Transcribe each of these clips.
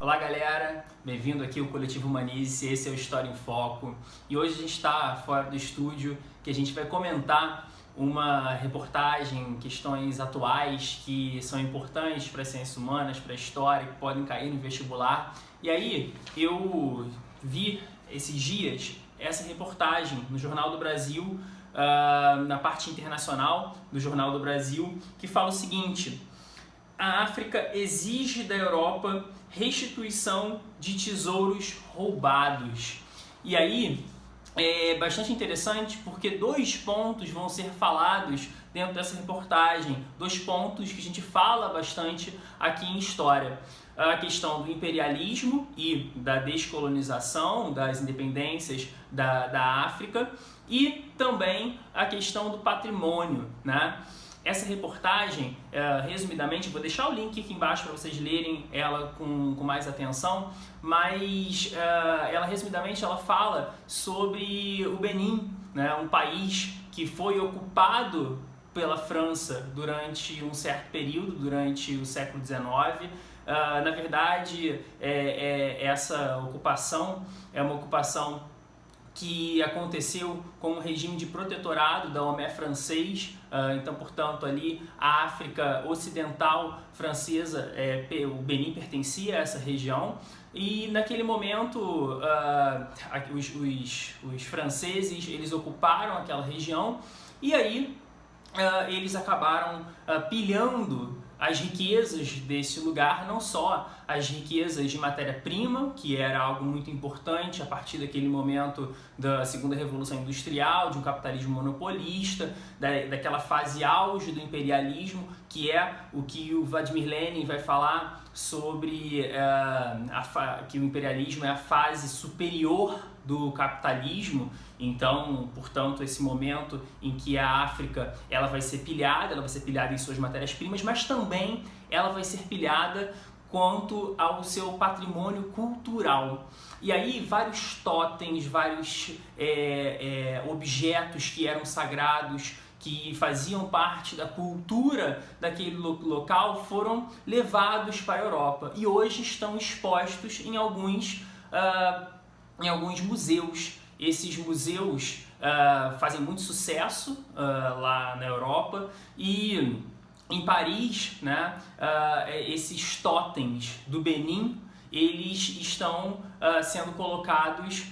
Olá galera, bem-vindo aqui ao Coletivo Humanize, esse é o História em Foco e hoje a gente está fora do estúdio que a gente vai comentar uma reportagem, questões atuais que são importantes para as ciências humanas, para a história, que podem cair no vestibular. E aí eu vi esses dias essa reportagem no Jornal do Brasil, na parte internacional do Jornal do Brasil, que fala o seguinte: a África exige da Europa restituição de tesouros roubados. E aí é bastante interessante porque dois pontos vão ser falados dentro dessa reportagem, dois pontos que a gente fala bastante aqui em História. A questão do imperialismo e da descolonização das independências da África e também a questão do patrimônio, né? Essa reportagem, resumidamente, vou deixar o link aqui embaixo para vocês lerem ela com mais atenção, mas ela resumidamente ela fala sobre o Benin, né, um país que foi ocupado pela França durante um certo período, durante o século XIX. Na verdade, essa ocupação é uma ocupação que aconteceu com um regime de protetorado da Homé francês, então, portanto, ali a África Ocidental francesa, o Benin pertencia a essa região, e naquele momento os franceses eles ocuparam aquela região e aí eles acabaram pilhando as riquezas desse lugar, não só as riquezas de matéria-prima, que era algo muito importante a partir daquele momento da segunda revolução industrial, de um capitalismo monopolista, daquela fase auge do imperialismo, que é o que o Vladimir Lenin vai falar sobre que o imperialismo é a fase superior do capitalismo. Então, portanto, esse momento em que a África ela vai ser pilhada em suas matérias-primas, mas também ela vai ser pilhada quanto ao seu patrimônio cultural. E aí vários totens, vários objetos que eram sagrados, que faziam parte da cultura daquele local, foram levados para a Europa e hoje estão expostos em alguns museus. Esses museus fazem muito sucesso lá na Europa e em Paris, né, esses totens do Benin, eles estão sendo colocados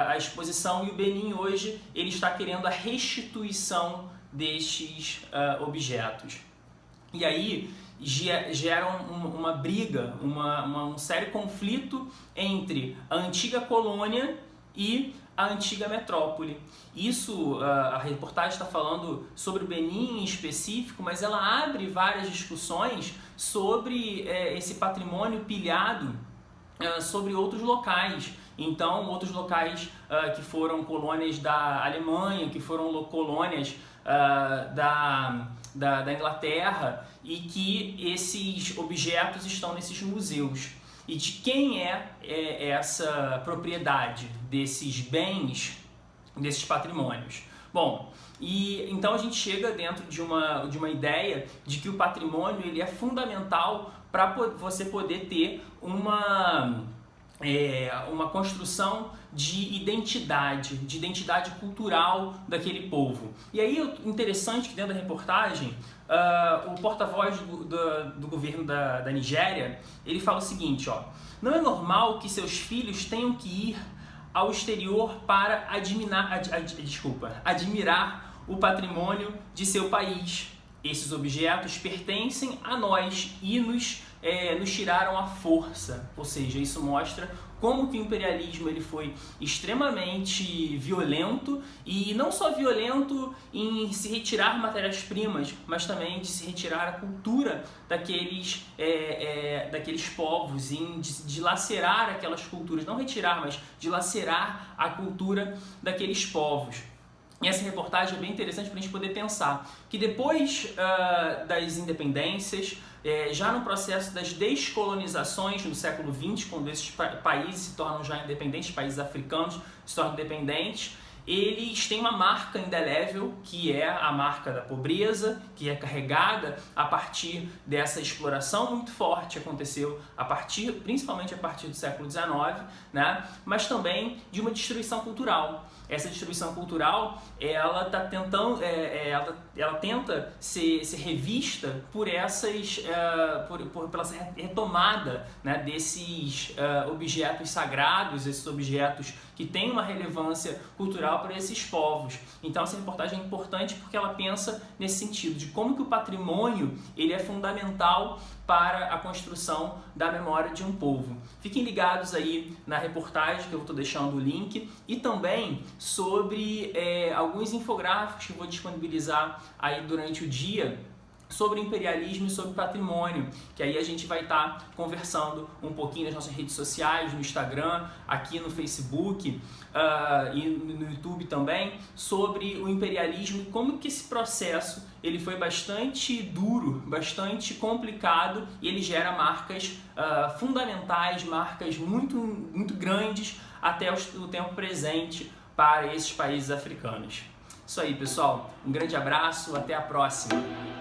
à exposição, e o Benin hoje ele está querendo a restituição destes objetos. E aí geram uma briga, um sério conflito entre a antiga colônia e a antiga metrópole. Isso, a reportagem está falando sobre o Benin em específico, mas ela abre várias discussões sobre esse patrimônio pilhado sobre outros locais. Então, outros locais que foram colônias da Alemanha, que foram colônias da Inglaterra, e que esses objetos estão nesses museus. E de quem é essa propriedade desses bens, desses patrimônios? Bom, e então a gente chega dentro de uma ideia de que o patrimônio ele é fundamental para você poder ter uma construção de identidade cultural daquele povo. E aí, interessante que dentro da reportagem, o porta-voz do governo da Nigéria, ele fala o seguinte, ó: não é normal que seus filhos tenham que ir ao exterior para admirar o patrimônio de seu país. Esses objetos pertencem a nós e nos tiraram à força. Ou seja, isso mostra como que o imperialismo ele foi extremamente violento, e não só violento em se retirar matérias-primas, mas também de se retirar a cultura daqueles povos, em dilacerar aquelas culturas, não retirar, mas dilacerar a cultura daqueles povos. E essa reportagem é bem interessante para a gente poder pensar que depois das independências, já no processo das descolonizações no século XX, quando esses países se tornam já independentes, países africanos se tornam independentes, eles têm uma marca indelével, que é a marca da pobreza, que é carregada a partir dessa exploração muito forte que aconteceu principalmente a partir do século XIX, né? Mas também de uma destruição cultural. Essa destruição cultural, ela tá tentando, ela tenta ser revista por pela essa retomada, né, desses objetos sagrados, esses objetos que têm uma relevância cultural para esses povos. Então essa reportagem é importante porque ela pensa nesse sentido de como que o patrimônio ele é fundamental para a construção da memória de um povo. Fiquem ligados aí na reportagem que eu estou deixando o link e também sobre alguns infográficos que eu vou disponibilizar aí durante o dia sobre imperialismo e sobre patrimônio, que aí a gente vai estar conversando um pouquinho nas nossas redes sociais, no Instagram, aqui no Facebook e no YouTube também, sobre o imperialismo e como que esse processo ele foi bastante duro, bastante complicado e ele gera marcas fundamentais, marcas muito grandes até o tempo presente para esses países africanos. Isso aí, pessoal. Um grande abraço, até a próxima!